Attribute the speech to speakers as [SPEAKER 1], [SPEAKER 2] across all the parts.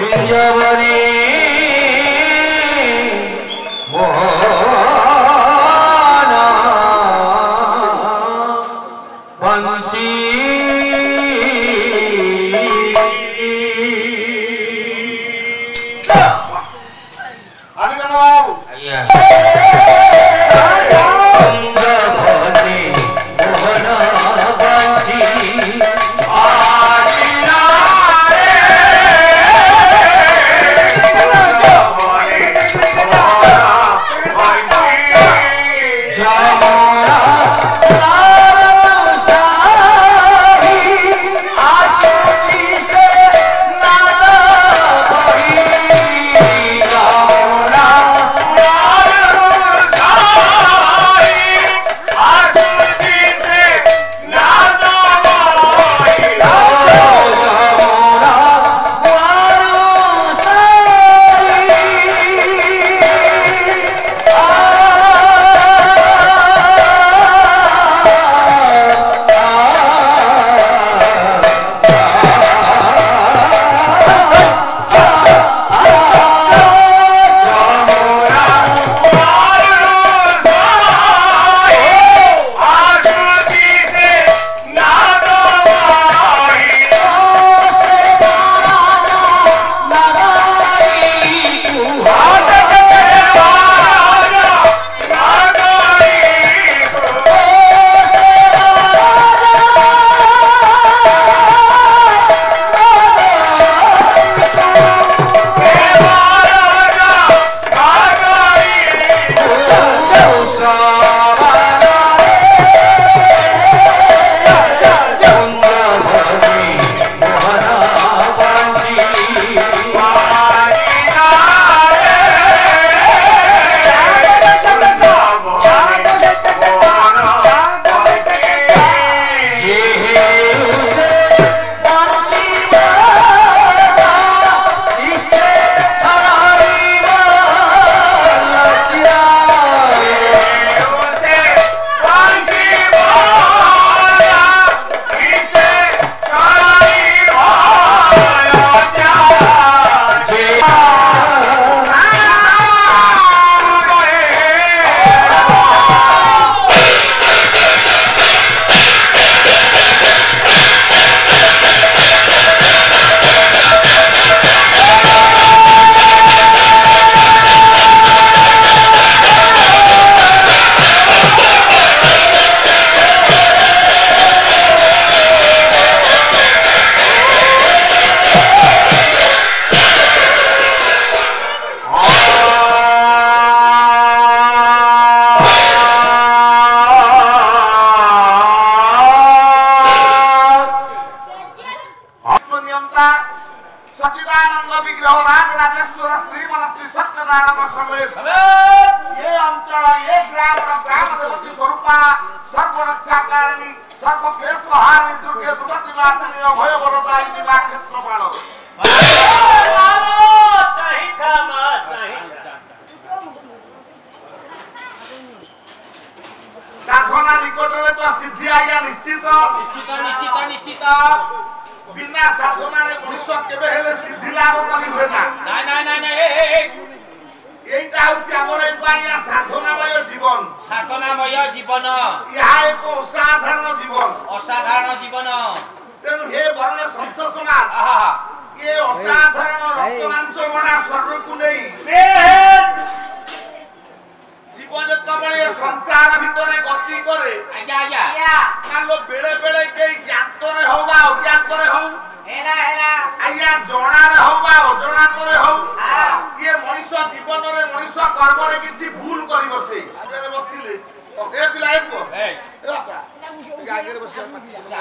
[SPEAKER 1] कुंजवरी मोहना बंसी साधना निकटरे तो सिद्धि आज्ञा निश्चित निश्चित निश्चित निश्चित बिना साधना रे मनुष्य केबे हेले सिद्धि लाभ करि होना ना ना ना ना एटा होछि हमर एक आज्ञा साधनामय जीवन या एक असाधारण जीवन तेनु हे वर्ण संत समाज ये असाधारण रक्त मांस गड़ा शरीर को नहीं जीवन तबळे संसार भितरे गति करे आज्ञा आज्ञा कालो बेले बेले के ज्ञातरे होबा अज्ञातरे हो हेला हेला आज्ञा जणारे होबा अजणातरे हो ये मनुष्य जीवन रे मनुष्य कर्म रे किछि भूल करि बसे रे बसिले ए पिलाए को ए बापा आगे रे बसिया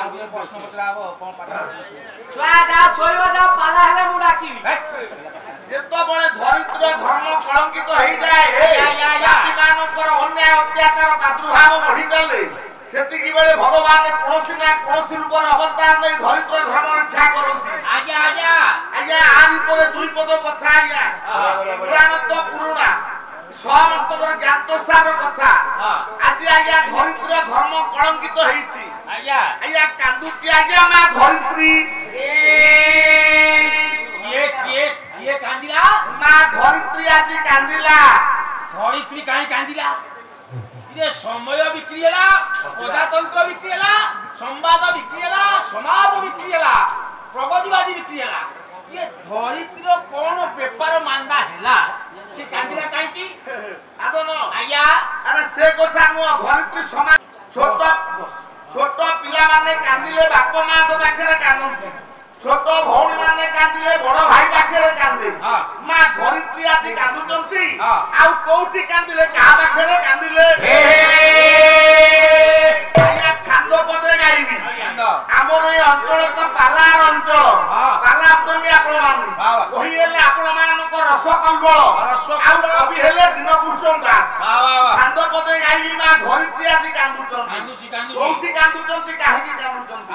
[SPEAKER 1] आगे प्रश्न पत्राव कोन पाठ छुआ जा सोइबा जा पाला हेले मु डाकिबी जेतो बळे धरित्र धर्म कलंकित होई जाय हे जाति मानकर अन्याय अत्याचार प्रादुर्भाव बढ़ी चले सेति की बेले भगवान कोनोसी ना कोनोसी रूप अवतार नै धरित्र धर्म रक्षा करंती आज्ञा आज्ञा आज्ञा आरि परे दुई पद कथा आज्ञा पुराण तो पुराणा समस्त ज्ञात सार कथा आज आज्ञा धरित्र धर्म कलंकित होईची आज्ञा आज्ञा कांदुची आज्ञा मा धरित्री ये
[SPEAKER 2] ये कांदिला
[SPEAKER 1] ମା ଧରିତ୍ରୀ ଆଜି କାନ୍ଦିଲା।
[SPEAKER 2] ଧରିତ୍ରୀ କାହିଁ କାନ୍ଦିଲା? ये समय बिक्री है, प्रजातंत्र बिक्री है, संवाद बिक्री है, समाज बिक्री है, प्रगतिवादी बिक्री है। ये धरित्रीर कौन बेपार मांदा हैला से कांदिला काई की
[SPEAKER 1] आदनो
[SPEAKER 2] आया
[SPEAKER 1] अरे से कथा नो धरित्री समाज छोट छोट पिला माने कांदिले बाप मां तो पाखरे कांदती। छोट भौणी माने कांदिले बड़ भाई पाखरे कांदे। मां धरित्री आदि कांदुचंती आ कोउठी कांदिले का पाखरे कांदिले आया छांद पदे गाइबी। हमर ए अंचल तो पालार अंचल पाला प्रेमी आपण माने ओही हेले आपण मानक रस कल्बळ आ कवि हेले दीनकृष्ण दास छांद पदे गाइबी। मां धरित्री आदि कांदुचंती कोउठी कांदुचंती काहे की कांदुचंती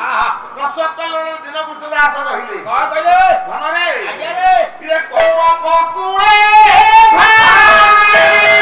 [SPEAKER 1] रस कल्बळ दीनकृष्ण दास कहिले
[SPEAKER 2] का कहिले
[SPEAKER 1] धन रे
[SPEAKER 2] आया रे
[SPEAKER 1] ये कौरव कुळे भाई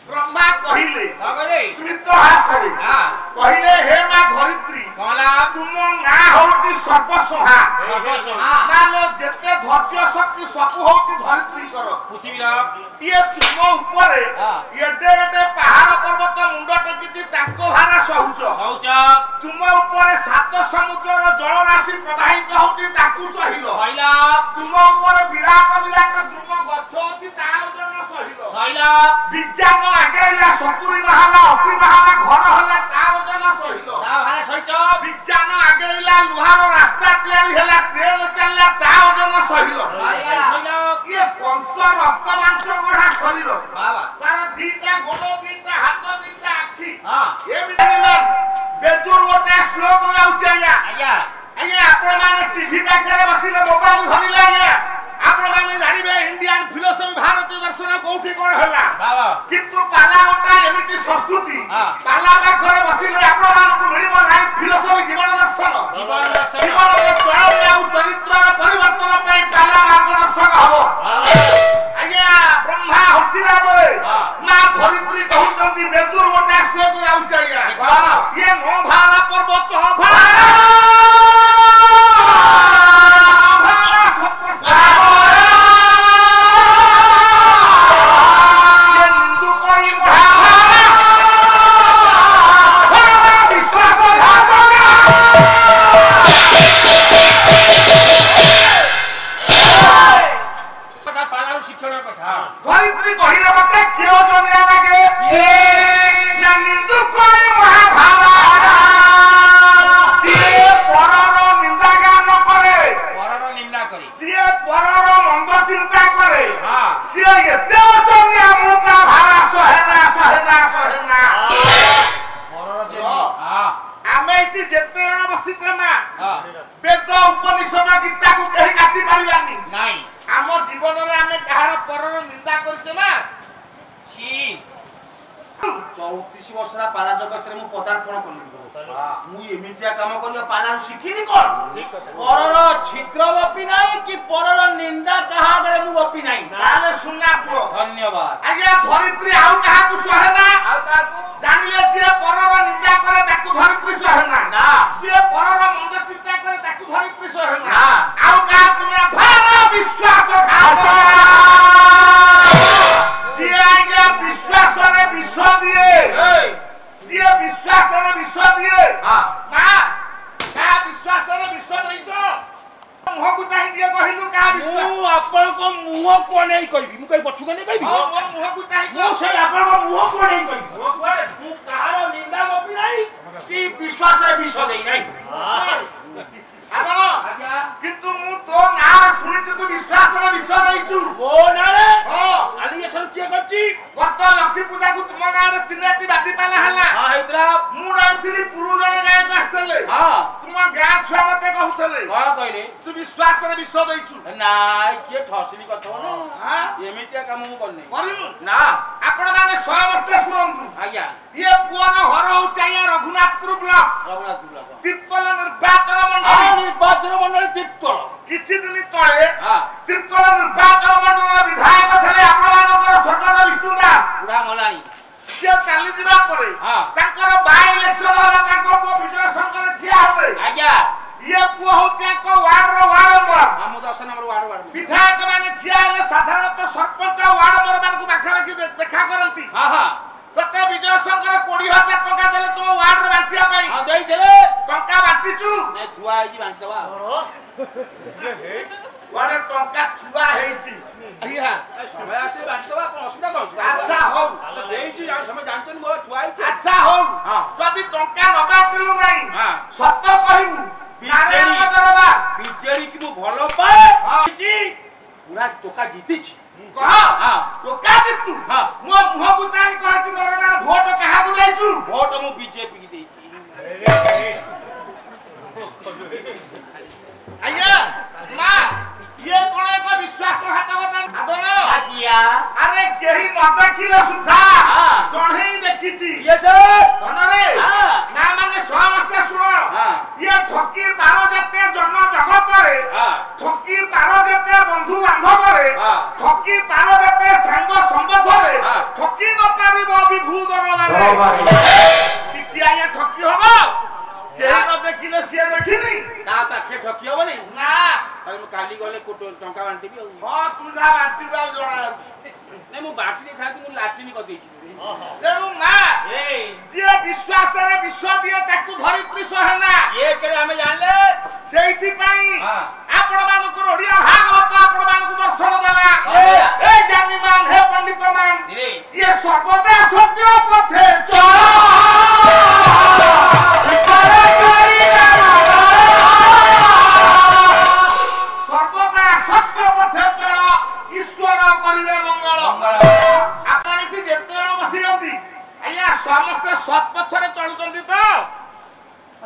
[SPEAKER 1] ब्रह्मा कहिले स्मित हासरे कहिले हे मां धरित्री तुम ना होती सर्वसहा मानो जेते धैर्य शक्ति सबु होती धरित्री कर पृथ्वी ये तुम ऊपर एडे एडे पहाड़ पर्वत मुंड टेकिति ताको भारा सहुच तुम ऊपर सात समुद्र जल राशि प्रवाहित होती ताकू सहिलो तुम ऊपर विराट विराट द्रुम गछ अछि ता ओजन सहिलो विज्ञान आगेला 70 महाला 80 महाला घर होला ता ओजन सहिलो ता भारे सहिच विज्ञान आगेला लुहार रास्ता तयारी होला ट्रेन चलला ता ओजन सहिलो ये पंच रक्त मांस गढ़ा शरीर बाबा तार दीटा गोड़ दीटा हाथ दीटा आखी ये बिना बेदुर गोटे श्लोक
[SPEAKER 2] ଆଜ୍ଞା
[SPEAKER 1] ଆଜ୍ଞା ଆପଣ ମାନେ ଟିଭି ପାଖରେ ବସିଲେ ମୋବାଇଲ ଧରିଲେ ଆଜ୍ଞା ଆପଣ ମାନେ ଜାଣିବେ ଇଣ୍ଡିଆନ ଫିଲୋସଫି ଭାରତୀୟ ଦର୍ଶନ କୋଉଠି କଣ ହେଲା କିନ୍ତୁ ପାଲା ଗୋଟା ଏମିତି ସଂସ୍କୃତି ପାଲା ପାଖରେ ବସିଲେ ଆପଣ ମାନଙ୍କୁ ମିଳିବ ନାହିଁ ଫିଲୋସଫି ଜୀବନ ଦର୍ଶନ ଜୀବନର ଚଳଣି ଆଉ ଚରିତ୍ରର ପରିବର୍ତ୍ତନ ପାଇଁ ପାଲା ମାର୍ଗଦର୍ଶକ ହବ ଆଜ୍ଞା ବ୍ରହ୍ମା ହସିଲା ବେଳେ ମା ଧରିତ୍ରୀ କହୁଛନ୍ତି ବେଦୁରୁ ଗୋଟା ଶ୍ଲୋକ ଯାଉଛି ଆଜ୍ଞା ଇଏ ନ ଭାରା ପର୍ବତ ଭାରା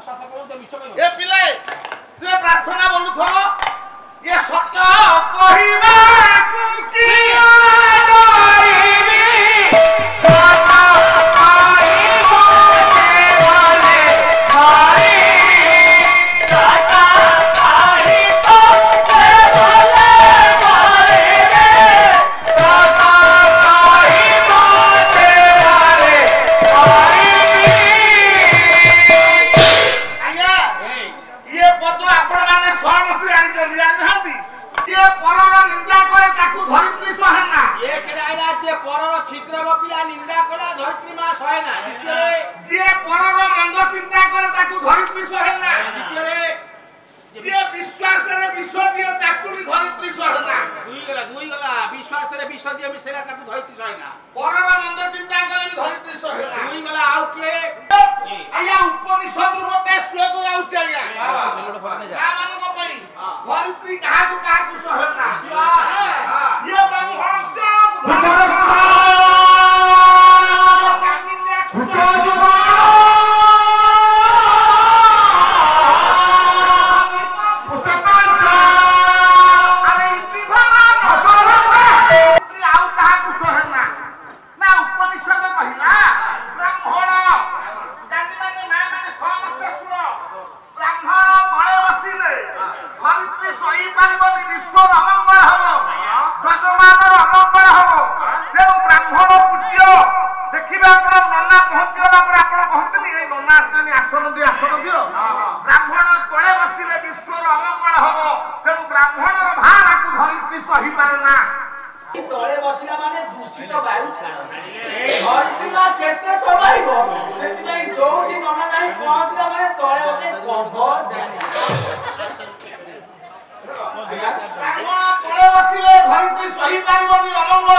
[SPEAKER 2] ସତ
[SPEAKER 1] बोलुथो ये सत कहिबाकू किया डरिबी सत कहिबो देवले हरिबी सत कहिबो देवले हरिबी सत कहिबो देवले हरिबी आया ये पद आपण माने सहमति आनी जल्दी आनी हांती ये परर निंदा करे ताकू धरित्री सहे ना
[SPEAKER 2] ये केराइला जे परर छिद्र गपिला निंदा कला धरित्री मा सहे ना द्वितीय
[SPEAKER 1] जे परर मंद चिंता करे ताकू धरित्री सहे ना
[SPEAKER 2] द्वितीय
[SPEAKER 1] जे विश्वास रे विश्व दिए ताकू भी धरित्री सहे ना
[SPEAKER 2] दुई गला विश्वास रे विश्व दिए मिसेला ताकू धरित्री सहे ना
[SPEAKER 1] परर मंद चिंता करे भी धरित्री सहे ना
[SPEAKER 2] दुई गला आउ के
[SPEAKER 1] आया उपनिषद गोटे श्लोक आउछ आया
[SPEAKER 2] लोड फरने जा
[SPEAKER 1] आ माने को पई धरित्री काहाकू काहाकू सहे ना ये ब्राह्मण से
[SPEAKER 2] तळे बसिला माने दूषित वायु छाड़ धरती मा केते समय हो सेति पई जोठी नना नाही पहुंचला माने तळे ओके कभर
[SPEAKER 1] ब्राह्मण तळे बसिले धरित्री सही पाइबनी अमंगल